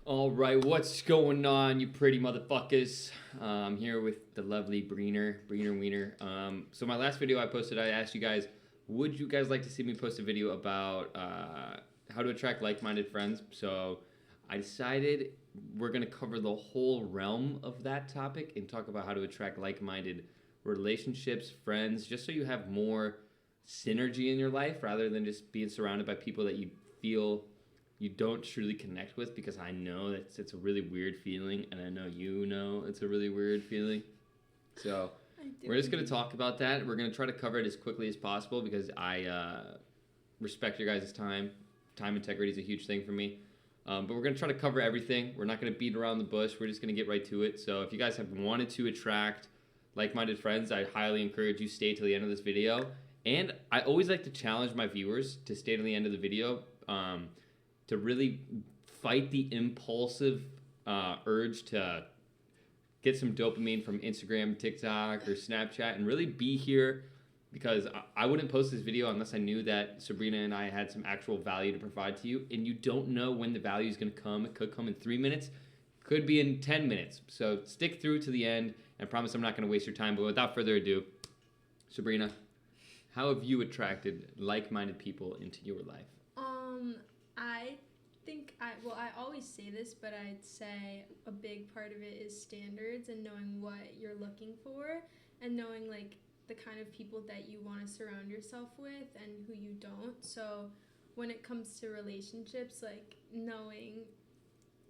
All right, what's going on, you pretty motherfuckers? I'm here with the lovely Breener Wiener. So my last video I posted, I asked you guys, would you guys like to see me post a video about how to attract like-minded friends? So I decided we're gonna cover the whole realm of that topic and talk about how to attract like-minded relationships, friends, just so you have more synergy in your life rather than just being surrounded by people that you feel you don't truly connect with, because I know that it's a really weird feeling, and I know you know it's a really weird feeling. So we're just going to talk about that. We're going to try to cover it as quickly as possible because I respect your guys' time. Time integrity is a huge thing for me. But we're going to try to cover everything. We're not going to beat around the bush. We're just going to get right to it. So if you guys have wanted to attract like-minded friends, I highly encourage you stay till the end of this video. And I always like to challenge my viewers to stay to the end of the video, to really fight the impulsive urge to get some dopamine from Instagram, TikTok, or Snapchat, and really be here, because I wouldn't post this video unless I knew that Sabrina and I had some actual value to provide to you, and you don't know when the value is going to come. It could come in 3 minutes, could be in 10 minutes. So stick through to the end, and I promise I'm not going to waste your time. But without further ado, Sabrina, how have you attracted like-minded people into your life? I always say this, but I'd say a big part of it is standards and knowing what you're looking for and knowing like the kind of people that you want to surround yourself with and who you don't. So when it comes to relationships, like knowing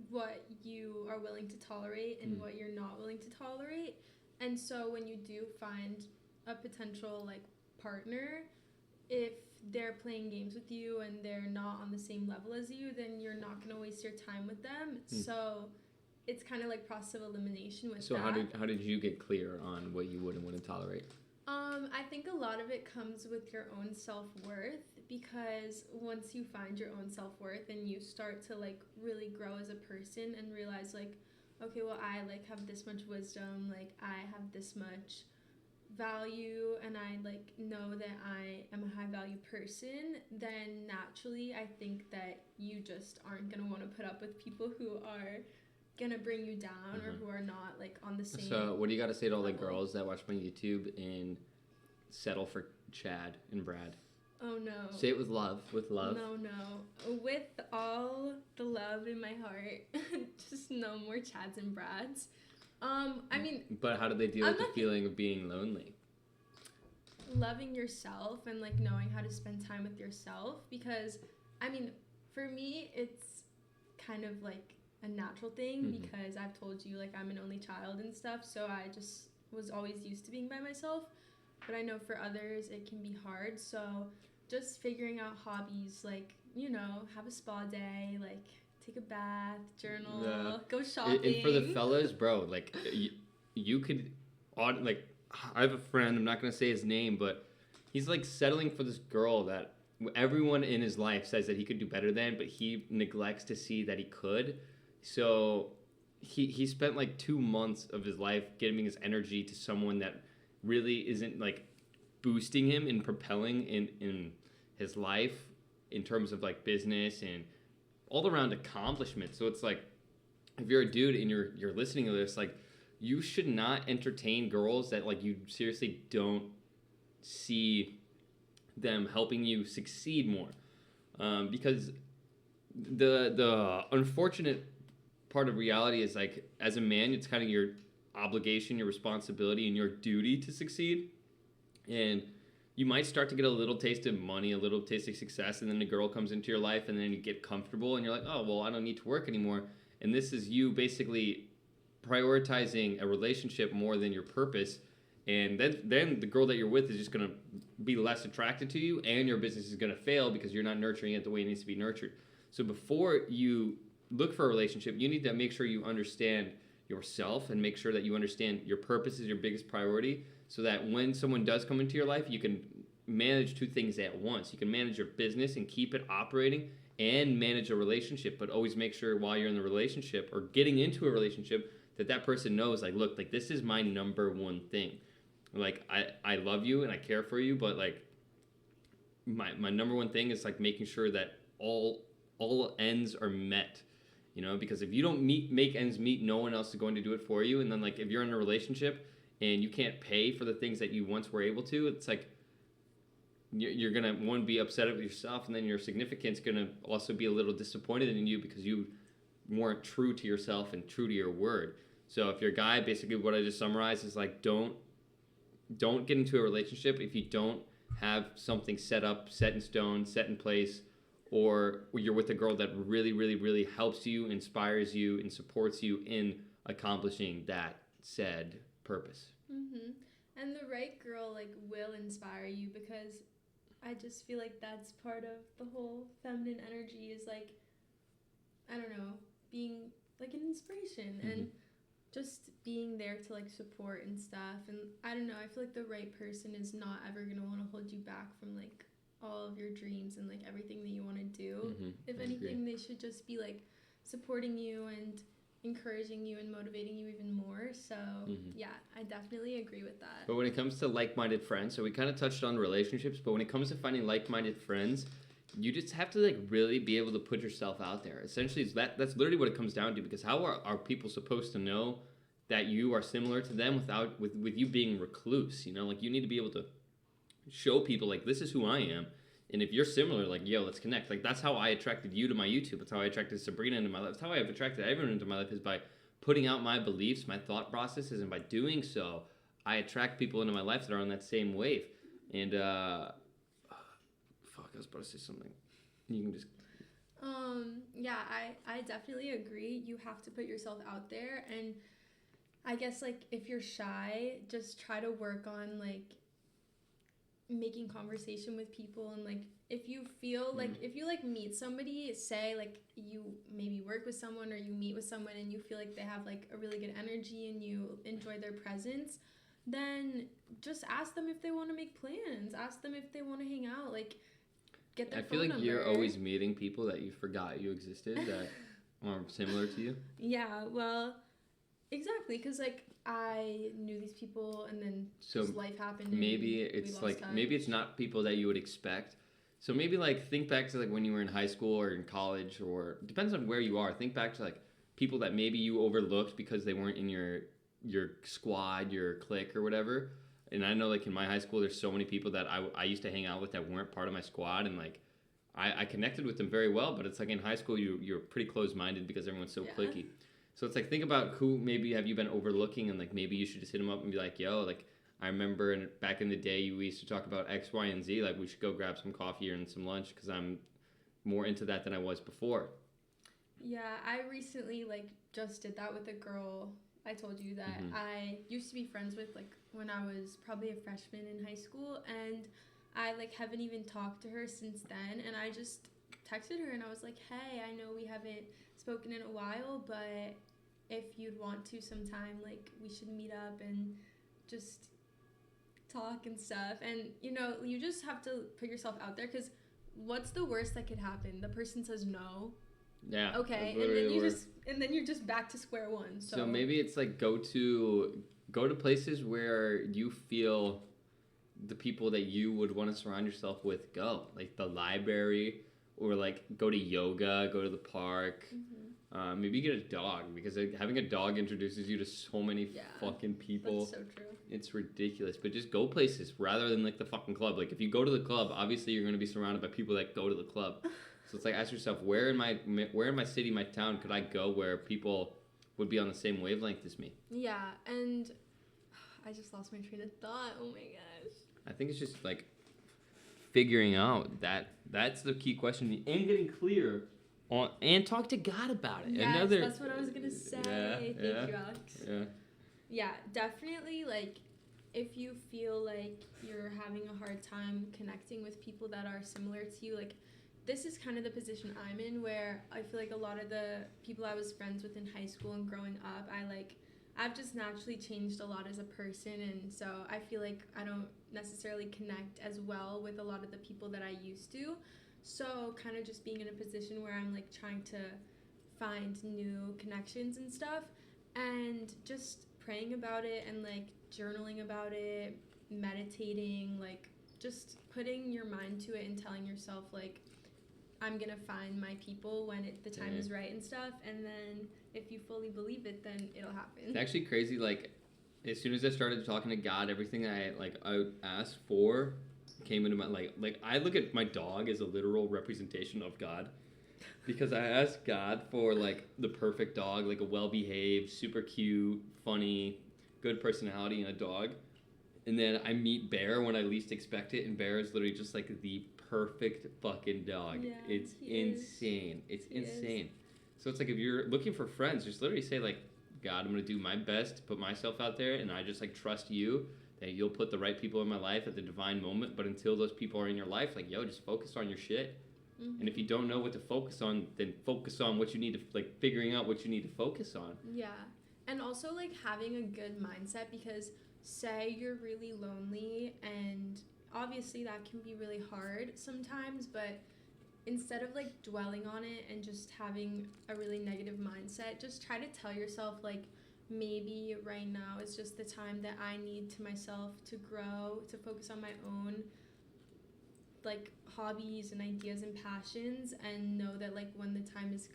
what you are willing to tolerate and what you're not willing to tolerate. And so when you do find a potential like partner, if they're playing games with you and they're not on the same level as you, then you're not going to waste your time with them. So it's kind of like process of elimination with that. So how did you get clear on what you would and wouldn't tolerate? I think a lot of it comes with your own self-worth, because once you find your own self-worth and you start to like really grow as a person and realize like, okay, well, I like have this much wisdom, like I have this much value, and I like know that I am a high value person, then naturally I think that you just aren't gonna want to put up with people who are gonna bring you down or who are not like on the same. So what do you got to say to all the girls that watch my YouTube and settle for Chad and Brad? Oh no. Say it with love. With love. No. With all the love in my heart, just no more Chads and Brads. I mean, but how do they deal with the feeling of being lonely? Loving yourself and like knowing how to spend time with yourself, because I mean, for me it's kind of like a natural thing, because I've told you like I'm an only child and stuff, so I just was always used to being by myself. But I know for others it can be hard, so just figuring out hobbies, like, you know, have a spa day, like take a bath, journal, go shopping. And for the fellas, bro, like you could, like, I have a friend, I'm not going to say his name, but he's like settling for this girl that everyone in his life says that he could do better than, but he neglects to see that he could. So he spent like 2 months of his life giving his energy to someone that really isn't like boosting him and propelling in his life in terms of like business and all around accomplishments. So it's like, if you're a dude and you're listening to this, like, you should not entertain girls that like you seriously don't see them helping you succeed more, because the unfortunate part of reality is, like, as a man, it's kind of your obligation, your responsibility, and your duty to succeed. And you might start to get a little taste of money, a little taste of success, and then a girl comes into your life, and then you get comfortable, and you're like, oh, well, I don't need to work anymore. And this is you basically prioritizing a relationship more than your purpose. And then the girl that you're with is just going to be less attracted to you, and your business is going to fail because you're not nurturing it the way it needs to be nurtured. So before you look for a relationship, you need to make sure you understand yourself and make sure that you understand your purpose is your biggest priority, so that when someone does come into your life, you can manage two things at once. You can manage your business and keep it operating, and manage a relationship, but always make sure while you're in the relationship or getting into a relationship that person knows, like, look, like, this is my number one thing. Like, I love you and I care for you, but like my number one thing is like making sure that all ends are met you know, because if you don't make ends meet, no one else is going to do it for you. And then like if you're in a relationship and you can't pay for the things that you once were able to, it's like you're gonna one be upset with yourself, and then your significant's gonna also be a little disappointed in you because you weren't true to yourself and true to your word. So if you're a guy, basically what I just summarized is like don't get into a relationship if you don't have something set up, set in stone, set in place, or you're with a girl that really, really, really helps you, inspires you, and supports you in accomplishing that said purpose. Mhm. And the right girl like will inspire you, because I just feel like that's part of the whole feminine energy is like, I don't know, being like an inspiration and just being there to like support and stuff. And I don't know, I feel like the right person is not ever gonna want to hold you back from like all of your dreams and like everything that you want to do. If anything, they should just be like supporting you and encouraging you and motivating you even more. So yeah, I definitely agree with that. But when it comes to like-minded friends, so we kind of touched on relationships, but when it comes to finding like-minded friends, you just have to like really be able to put yourself out there. Essentially, that's literally what it comes down to, because how are people supposed to know that you are similar to them with you being recluse? You know, like you need to be able to show people like this is who I am. And if you're similar, like, yo, let's connect. Like, that's how I attracted you to my YouTube. That's how I attracted Sabrina into my life. That's how I've attracted everyone into my life, is by putting out my beliefs, my thought processes, and by doing so, I attract people into my life that are on that same wave. And, fuck, I was about to say something. You can just... Yeah, I definitely agree. You have to put yourself out there. And I guess, like, if you're shy, just try to work on, like, making conversation with people. And like if you feel like if you like meet somebody, say like you maybe work with someone or you meet with someone and you feel like they have like a really good energy and you enjoy their presence, then just ask them if they want to make plans, ask them if they want to hang out, like get their phone number. I feel like you're always meeting people that you forgot you existed that are similar to you. Yeah, well, exactly, because like I knew these people and then just life happened. And maybe it's like touch. Maybe it's not people that you would expect. So maybe like think back to like when you were in high school or in college, or depends on where you are. Think back to like people that maybe you overlooked because they weren't in your squad, your clique or whatever. And I know like in my high school, there's so many people that I used to hang out with that weren't part of my squad, and like I connected with them very well. But it's like in high school you're pretty close-minded because everyone's so cliquey. So it's like, think about who maybe have you been overlooking, and like maybe you should just hit them up and be like, yo, like I remember back in the day we used to talk about X, Y, and Z. Like we should go grab some coffee and some lunch because I'm more into that than I was before. Yeah, I recently like just did that with a girl. I told you that I used to be friends with like when I was probably a freshman in high school, and I like haven't even talked to her since then. And I just texted her and I was like, hey, I know we haven't spoken in a while, but if you'd want to sometime, like we should meet up and just talk and stuff. And you know, you just have to put yourself out there, because what's the worst that could happen? The person says no. Yeah. Okay, and then you're just back to square one. So maybe it's like go to places where you feel the people that you would want to surround yourself with go, like the library, or like go to yoga, go to the park. Maybe get a dog, because like, having a dog introduces you to so many fucking people. That's so true. It's ridiculous. But just go places rather than like the fucking club. Like if you go to the club, obviously you're going to be surrounded by people that go to the club. So it's like, ask yourself, where in my city, my town could I go where people would be on the same wavelength as me? Yeah, and I just lost my train of thought. Oh my gosh. I think it's just like figuring out that's the key question, and getting clear on, and talk to God about it. Yes, that's what I was gonna say. Thank you, Alex. Yeah, definitely. Like, if you feel like you're having a hard time connecting with people that are similar to you, like, this is kind of the position I'm in, where I feel like a lot of the people I was friends with in high school and growing up, I've just naturally changed a lot as a person, and so I feel like I don't necessarily connect as well with a lot of the people that I used to. So kind of just being in a position where I'm like trying to find new connections and stuff, and just praying about it and like journaling about it, meditating, like just putting your mind to it and telling yourself like I'm gonna find my people when the time is right and stuff. And then if you fully believe it, then it'll happen. It's actually crazy. Like, as soon as I started talking to God, everything I asked for came into my like I look at my dog as a literal representation of God, because I asked God for like the perfect dog, like a well-behaved, super cute, funny, good personality in a dog. And then I meet Bear when I least expect it, and Bear is literally just like the perfect fucking dog. Yeah, It's insane. It's He insane. So it's like, if you're looking for friends, just literally say like, God, I'm gonna do my best to put myself out there, and I just like trust you that you'll put the right people in my life at the divine moment. But until those people are in your life, like, yo, just focus on your shit. Mm-hmm. And if you don't know what to focus on, then focus on what you need to, like, figuring out what you need to focus on. Yeah. And also, like, having a good mindset, because say you're really lonely, and obviously that can be really hard sometimes, but instead of, like, dwelling on it and just having a really negative mindset, just try to tell yourself, like, maybe right now is just the time that I need to myself to grow, to focus on my own, like, hobbies and ideas and passions, and know that, like, when the time is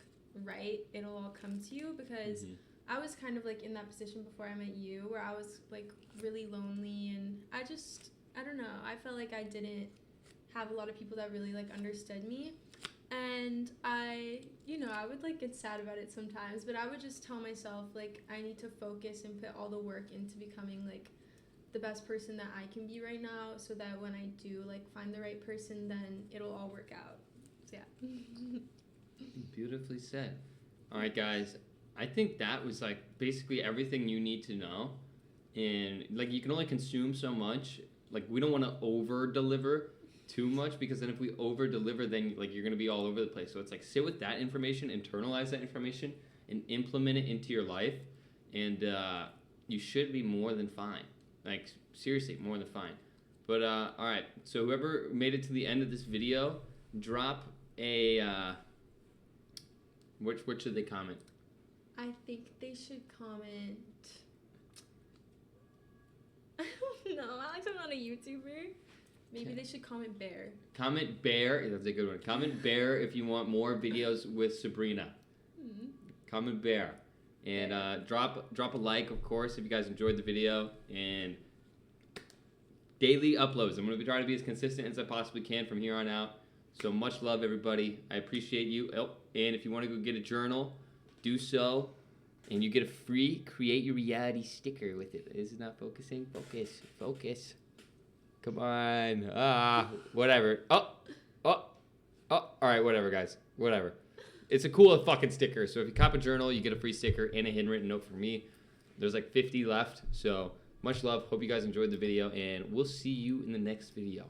right, it'll all come to you. Because I was kind of, like, in that position before I met you, where I was, like, really lonely, and I don't know, I felt like I didn't have a lot of people that really, like, understood me. And I would, like, get sad about it sometimes, but I would just tell myself, like, I need to focus and put all the work into becoming, like, the best person that I can be right now, so that when I do, like, find the right person, then it'll all work out. So, yeah. Beautifully said. All right, guys. I think that was, like, basically everything you need to know. And, like, you can only consume so much. Like, we don't want to over-deliver too much, because then if we over-deliver, then, like, you're going to be all over the place. So it's like, sit with that information, internalize that information, and implement it into your life, and you should be more than fine. Like, seriously, more than fine. But, all right. So whoever made it to the end of this video, drop a... What should they comment? I think they should comment... I don't know. Alex, I'm not a YouTuber. Maybe they should comment Bear. Comment Bear. That's a good one. Comment Bear if you want more videos with Sabrina. Mm-hmm. Comment Bear. And drop a like, of course, if you guys enjoyed the video. And daily uploads. I'm going to be trying to be as consistent as I possibly can from here on out. So much love, everybody. I appreciate you. Oh, and if you want to go get a journal, do so. And you get a free Create Your Reality sticker with it. Is it not focusing? Focus. Come on. Whatever. All right, whatever, guys. Whatever. It's a cool fucking sticker. So if you cop a journal, you get a free sticker and a handwritten note from me. There's like 50 left. So much love. Hope you guys enjoyed the video, and we'll see you in the next video.